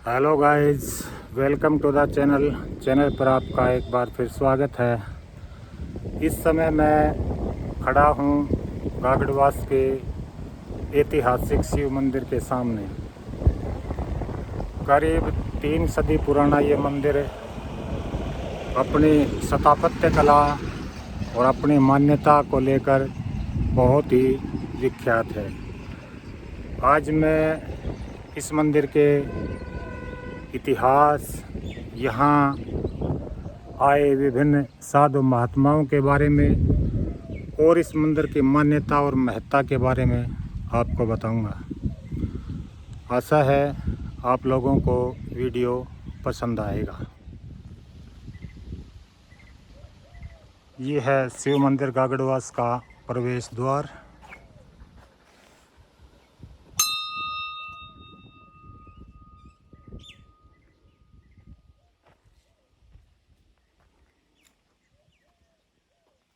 Hello guys, welcome to the channel पर आपका एक बार फिर स्वागत है। इस समय मैं खड़ा हूँ गागड़वास के ऐतिहासिक शिव मंदिर के सामने। करीब 3 सदी पुराना ये मंदिर अपनी स्थापत्य कला और अपनी मान्यता को लेकर बहुत ही विख्यात है। आज मैं इस मंदिर के इतिहास, यहाँ आए विभिन्न साधु महात्माओं के बारे में और इस मंदिर की मान्यता और महत्ता के बारे में आपको बताऊंगा। आशा है आप लोगों को वीडियो पसंद आएगा। ये है शिव मंदिर गागड़वास का प्रवेश द्वार।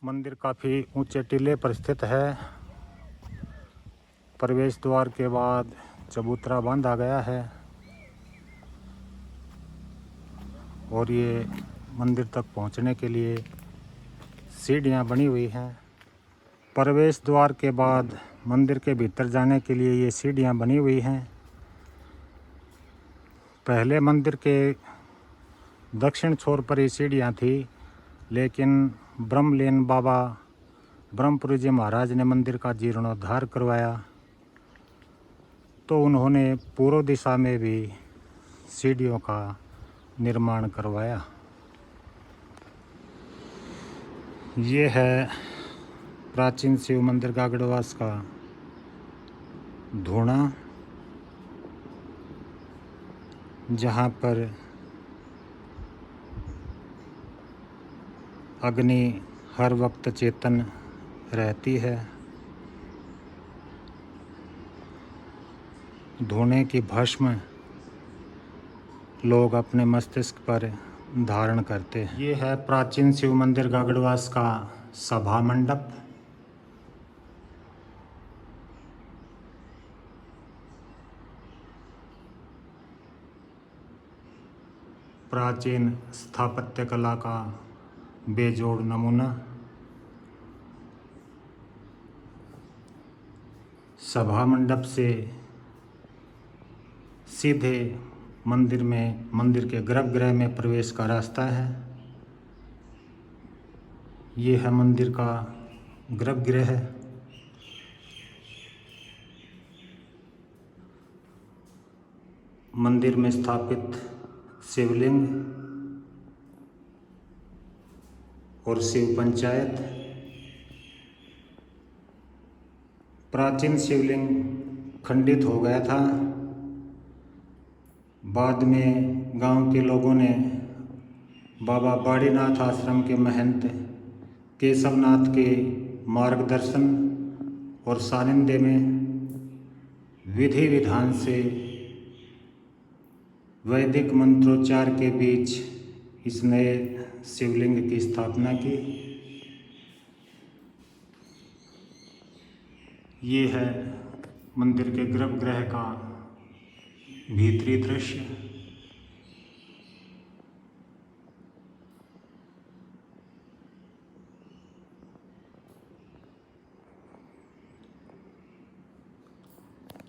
मंदिर काफ़ी ऊंचे टीले पर स्थित है। प्रवेश द्वार के बाद चबूतरा बांधा गया है और ये मंदिर तक पहुंचने के लिए सीढ़ियां बनी हुई हैं। प्रवेश द्वार के बाद मंदिर के भीतर जाने के लिए ये सीढ़ियां बनी हुई हैं। पहले मंदिर के दक्षिण छोर पर ये सीढ़ियां थी, लेकिन ब्रह्मलीन बाबा ब्रह्मपुरी जी महाराज ने मंदिर का जीर्णोद्धार करवाया तो उन्होंने पूर्व दिशा में भी सीढ़ियों का निर्माण करवाया। ये है प्राचीन शिव मंदिर गागड़वास का धूणा, जहाँ पर अग्नि हर वक्त चेतन रहती है। धूणे की भस्म लोग अपने मस्तिष्क पर धारण करते हैं। ये है प्राचीन शिव मंदिर गागड़वास का सभा मंडप। प्राचीन स्थापत्य कला का बेजोड़ नमूना। सभा मंडप से सीधे मंदिर के गर्भगृह में प्रवेश का रास्ता है। ये है मंदिर का गर्भगृह। मंदिर में स्थापित शिवलिंग और शिव पंचायत। प्राचीन शिवलिंग खंडित हो गया था। बाद में गांव के लोगों ने बाबा बाड़ीनाथ आश्रम के महंत केशवनाथ के मार्गदर्शन और सानिध्य में विधि विधान से वैदिक मंत्रोच्चार के बीच इस नए शिवलिंग की स्थापना की। ये है मंदिर के गर्भगृह का भीतरी दृश्य।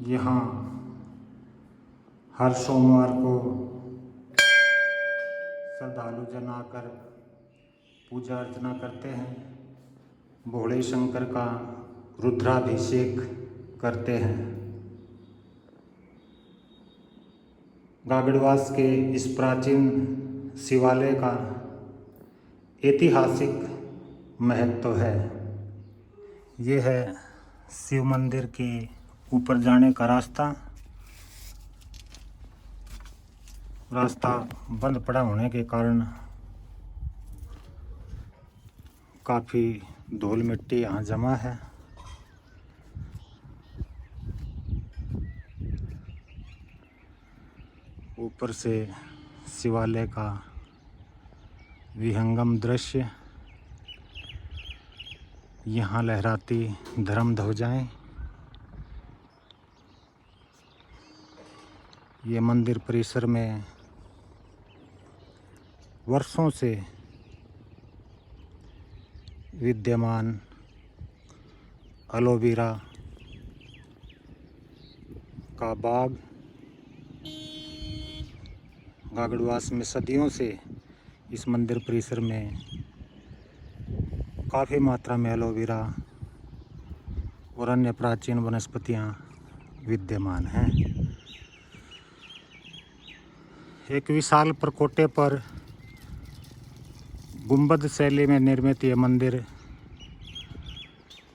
यहाँ हर सोमवार को श्रद्धालु जन आकर पूजा अर्चना करते हैं। भोले शंकर का रुद्राभिषेक करते हैं। गागड़वास के इस प्राचीन शिवालय का ऐतिहासिक महत्व है। ये है शिव मंदिर के ऊपर जाने का रास्ता बंद पड़ा होने के कारण काफ़ी धूल मिट्टी यहाँ जमा है। ऊपर से शिवालय का विहंगम दृश्य। यहाँ लहराती धर्म ध्वजाएं। ये मंदिर परिसर में वर्षों से विद्यमान एलोवेरा का बाग, गागड़वास में सदियों से इस मंदिर परिसर में काफ़ी मात्रा में एलोवेरा और अन्य प्राचीन वनस्पतियां विद्यमान हैं। एक विशाल प्रकोटे पर गुंबद शैली में निर्मित यह मंदिर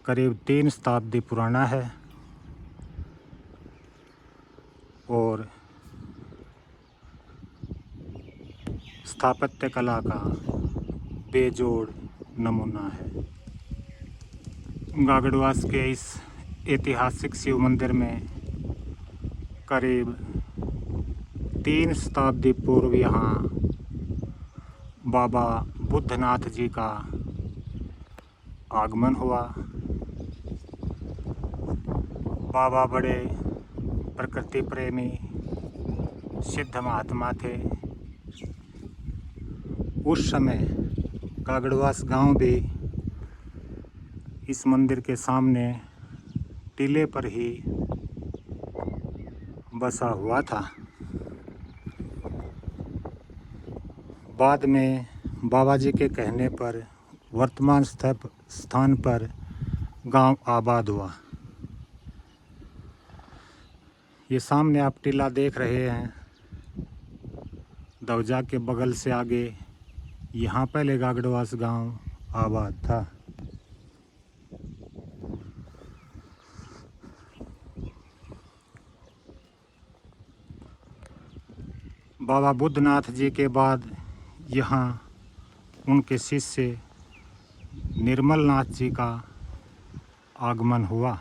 करीब 3 शताब्दी पुराना है और स्थापत्य कला का बेजोड़ नमूना है। गागड़वास के इस ऐतिहासिक शिव मंदिर में करीब 3 शताब्दी पूर्व यहाँ बाबा बुद्धनाथ जी का आगमन हुआ। बाबा बड़े प्रकृति प्रेमी सिद्ध महात्मा थे। उस समय गागड़वास गांव भी इस मंदिर के सामने टीले पर ही बसा हुआ था। बाद में बाबा जी के कहने पर वर्तमान स्थान पर गांव आबाद हुआ। ये सामने आप टीला देख रहे हैं, दौजा के बगल से आगे यहाँ पहले गागड़वास गांव आबाद था। बाबा बुद्धनाथ जी के बाद यहाँ उनके शिष्य निर्मल नाथ जी का आगमन हुआ।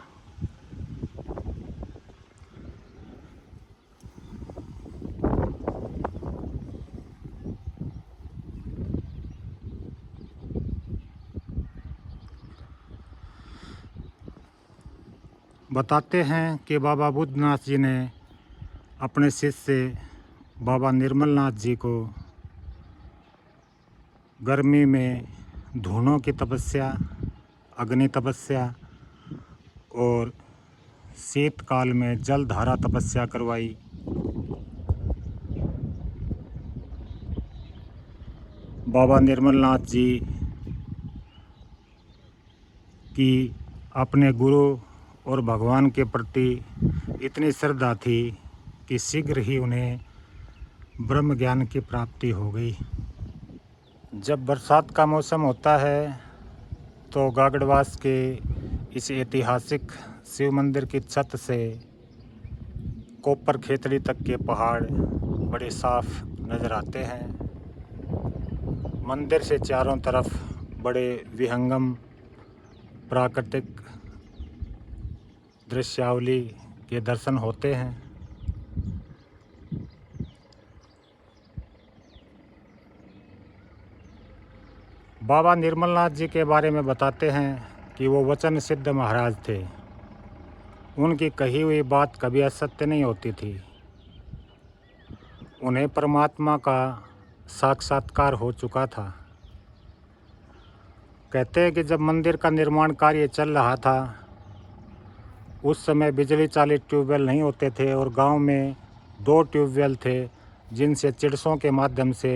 बताते हैं कि बाबा बुद्धनाथ जी ने अपने शिष्य बाबा निर्मल नाथ जी को गर्मी में धूनों की तपस्या, अग्नि तपस्या और शीतकाल में जलधारा तपस्या करवाई। बाबा निर्मल नाथ जी की अपने गुरु और भगवान के प्रति इतनी श्रद्धा थी कि शीघ्र ही उन्हें ब्रह्म ज्ञान की प्राप्ति हो गई। जब बरसात का मौसम होता है तो गागड़वास के इस ऐतिहासिक शिव मंदिर की छत से कोपर खेतड़ी तक के पहाड़ बड़े साफ नज़र आते हैं। मंदिर से चारों तरफ बड़े विहंगम प्राकृतिक दृश्यावली के दर्शन होते हैं। बाबा निर्मल नाथ जी के बारे में बताते हैं कि वो वचन सिद्ध महाराज थे। उनकी कही हुई बात कभी असत्य नहीं होती थी। उन्हें परमात्मा का साक्षात्कार हो चुका था। कहते हैं कि जब मंदिर का निर्माण कार्य चल रहा था उस समय बिजली चालित ट्यूबवेल नहीं होते थे और गांव में 2 ट्यूबवेल थे जिनसे चिड़सों के माध्यम से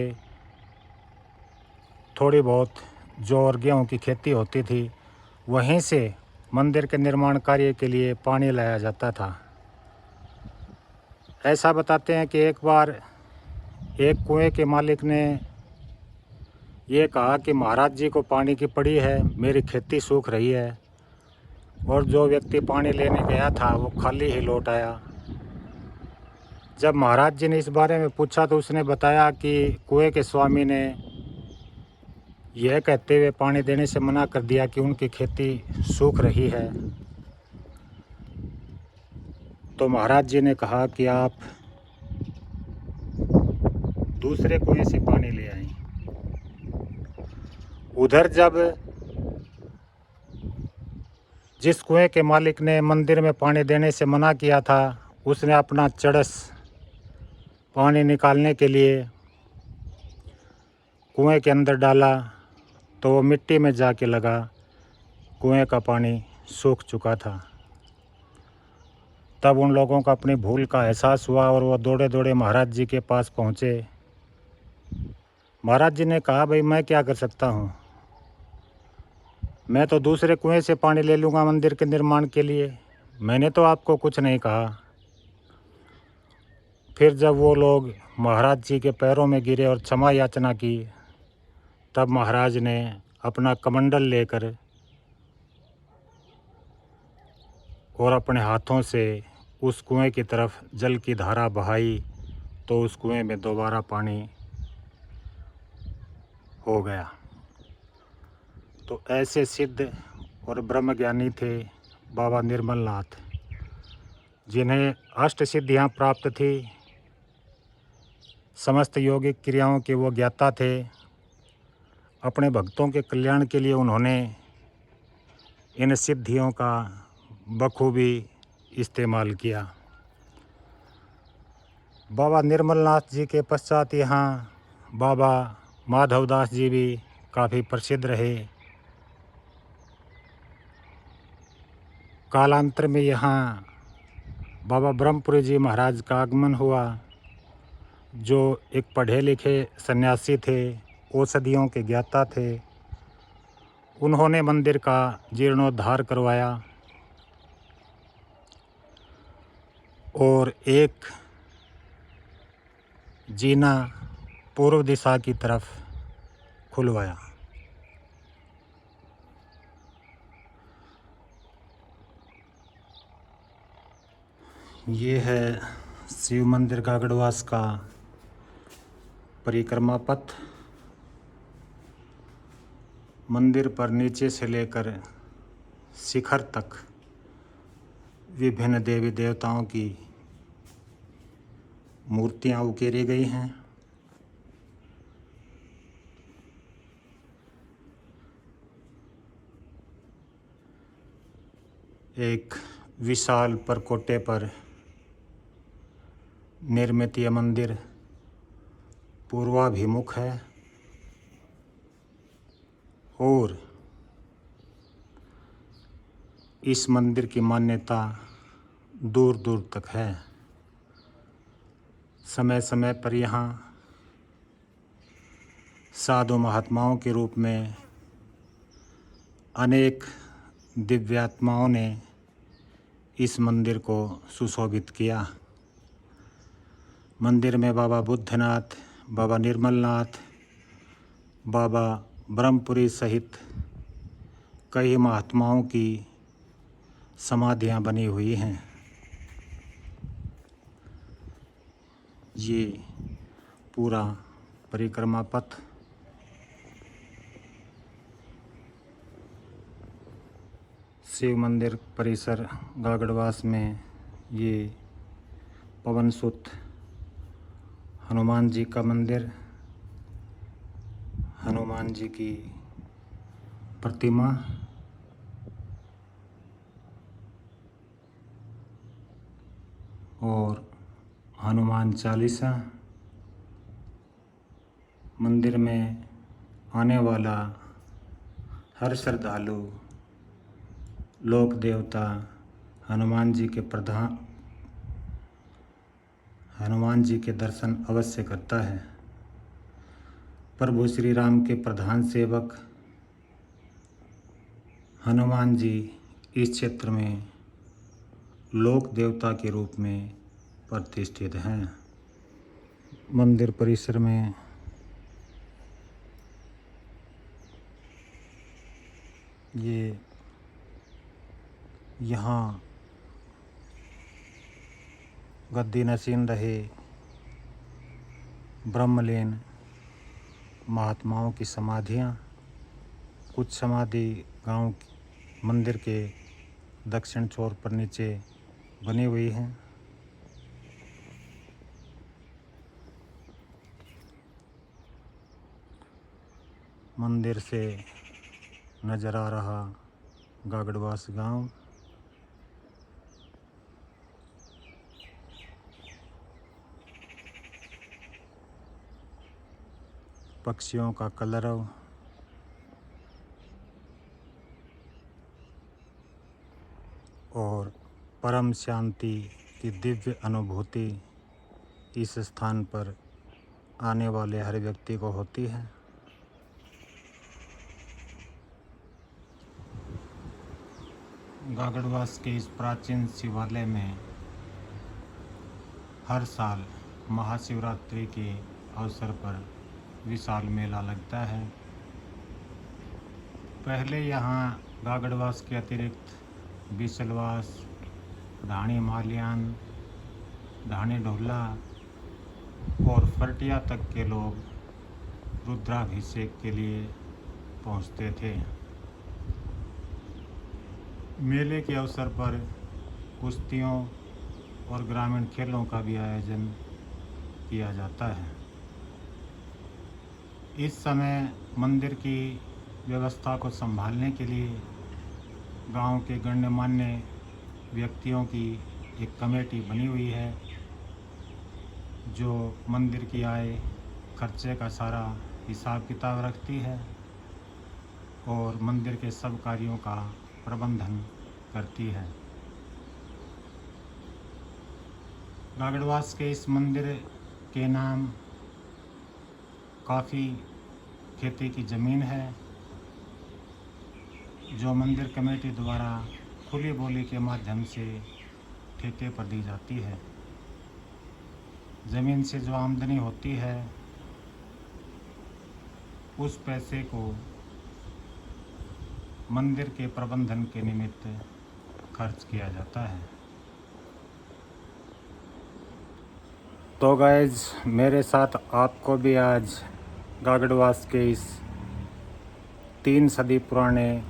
थोड़ी बहुत जौ और गेहूँ की खेती होती थी। वहीं से मंदिर के निर्माण कार्य के लिए पानी लाया जाता था। ऐसा बताते हैं कि एक बार एक कुएं के मालिक ने ये कहा कि महाराज जी को पानी की पड़ी है, मेरी खेती सूख रही है। और जो व्यक्ति पानी लेने गया था वो खाली ही लौट आया। जब महाराज जी ने इस बारे में पूछा तो उसने बताया कि कुएं के स्वामी ने यह कहते हुए पानी देने से मना कर दिया कि उनकी खेती सूख रही है। तो महाराज जी ने कहा कि आप दूसरे कुएं से पानी ले आएं। उधर जब जिस कुएं के मालिक ने मंदिर में पानी देने से मना किया था उसने अपना चड़स पानी निकालने के लिए कुएं के अंदर डाला तो वो मिट्टी में जाके लगा। कुएं का पानी सूख चुका था। तब उन लोगों को अपनी भूल का एहसास हुआ और वो दौड़े दौड़े महाराज जी के पास पहुँचे। महाराज जी ने कहा, भाई मैं क्या कर सकता हूँ, मैं तो दूसरे कुएं से पानी ले लूँगा मंदिर के निर्माण के लिए, मैंने तो आपको कुछ नहीं कहा। फिर जब वो लोग महाराज जी के पैरों में गिरे और क्षमा याचना की, तब महाराज ने अपना कमंडल लेकर और अपने हाथों से उस कुएं की तरफ जल की धारा बहाई तो उस कुएं में दोबारा पानी हो गया। तो ऐसे सिद्ध और ब्रह्मज्ञानी थे बाबा निर्मलनाथ, जिन्हें अष्ट सिद्धियां प्राप्त थी। समस्त योगिक क्रियाओं के वो ज्ञाता थे। अपने भक्तों के कल्याण के लिए उन्होंने इन सिद्धियों का बखूबी इस्तेमाल किया। बाबा निर्मलनाथ जी के पश्चात यहाँ बाबा माधवदास जी भी काफ़ी प्रसिद्ध रहे। कालांतर में यहाँ बाबा ब्रह्मपुरी जी महाराज का आगमन हुआ, जो एक पढ़े लिखे सन्यासी थे, औषधियों के ज्ञाता थे। उन्होंने मंदिर का जीर्णोद्धार करवाया और एक जीना पूर्व दिशा की तरफ खुलवाया। ये है शिव मंदिर गागड़वास का परिक्रमा पथ। मंदिर पर नीचे से लेकर शिखर तक विभिन्न देवी देवताओं की मूर्तियां उकेरी गई हैं। एक विशाल परकोटे पर निर्मित यह मंदिर पूर्वाभिमुख है और इस मंदिर की मान्यता दूर दूर तक है। समय समय पर यहाँ साधु महात्माओं के रूप में अनेक दिव्यात्माओं ने इस मंदिर को सुशोभित किया। मंदिर में बाबा बुद्धनाथ, बाबा निर्मलनाथ, बाबा ब्रह्मपुरी सहित कई महात्माओं की समाधियां बनी हुई हैं। ये पूरा परिक्रमा पथ शिव मंदिर परिसर गागड़वास में ये पवनसुत हनुमान जी का मंदिर, हनुमान जी की प्रतिमा और हनुमान चालीसा। मंदिर में आने वाला हर श्रद्धालु लोक देवता हनुमान जी के दर्शन अवश्य करता है। प्रभु श्री राम के प्रधान सेवक हनुमान जी इस क्षेत्र में लोक देवता के रूप में प्रतिष्ठित हैं। मंदिर परिसर में ये यहाँ गद्दी नशीन रहे ब्रह्मलीन महात्माओं की समाधियाँ, कुछ समाधि गांव मंदिर के दक्षिण छोर पर नीचे बनी हुई हैं। मंदिर से नज़र आ रहा गागड़वास गांव। पक्षियों का कलरव और परम शांति की दिव्य अनुभूति इस स्थान पर आने वाले हर व्यक्ति को होती है। गागड़वास के इस प्राचीन शिवालय में हर साल महाशिवरात्रि के अवसर पर विशाल मेला लगता है। पहले यहाँ गागड़वास के अतिरिक्त बिसलवास, ढाणी माल्यान, ढाणी ढोला और फरटिया तक के लोग रुद्राभिषेक के लिए पहुँचते थे। मेले के अवसर पर कुश्तियों और ग्रामीण खेलों का भी आयोजन किया जाता है। इस समय मंदिर की व्यवस्था को संभालने के लिए गांव के गण्यमान्य व्यक्तियों की एक कमेटी बनी हुई है, जो मंदिर की आय खर्चे का सारा हिसाब किताब रखती है और मंदिर के सब कार्यों का प्रबंधन करती है। गागड़वास के इस मंदिर के नाम काफ़ी खेती की ज़मीन है, जो मंदिर कमेटी द्वारा खुली बोली के माध्यम से ठेके पर दी जाती है। ज़मीन से जो आमदनी होती है उस पैसे को मंदिर के प्रबंधन के निमित्त खर्च किया जाता है। तो गाइज, मेरे साथ आपको भी आज गागड़वास के इस 3 सदी पुराने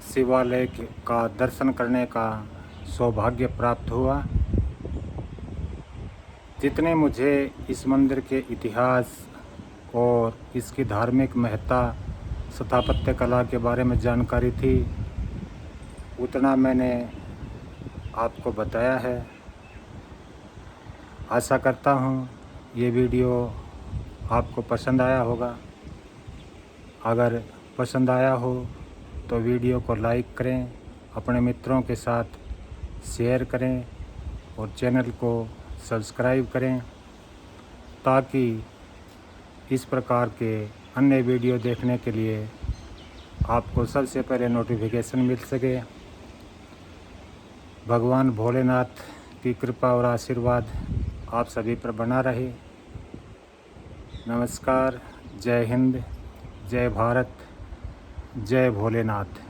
शिवालय का दर्शन करने का सौभाग्य प्राप्त हुआ। जितने मुझे इस मंदिर के इतिहास और इसकी धार्मिक महत्ता, स्थापत्य कला के बारे में जानकारी थी, उतना मैंने आपको बताया है। आशा करता हूँ ये वीडियो आपको पसंद आया होगा। अगर पसंद आया हो तो वीडियो को लाइक करें, अपने मित्रों के साथ शेयर करें और चैनल को सब्सक्राइब करें, ताकि इस प्रकार के अन्य वीडियो देखने के लिए आपको सबसे पहले नोटिफिकेशन मिल सके। भगवान भोलेनाथ की कृपा और आशीर्वाद आप सभी पर बना रहे। नमस्कार, जय हिंद, जय भारत, जय भोलेनाथ।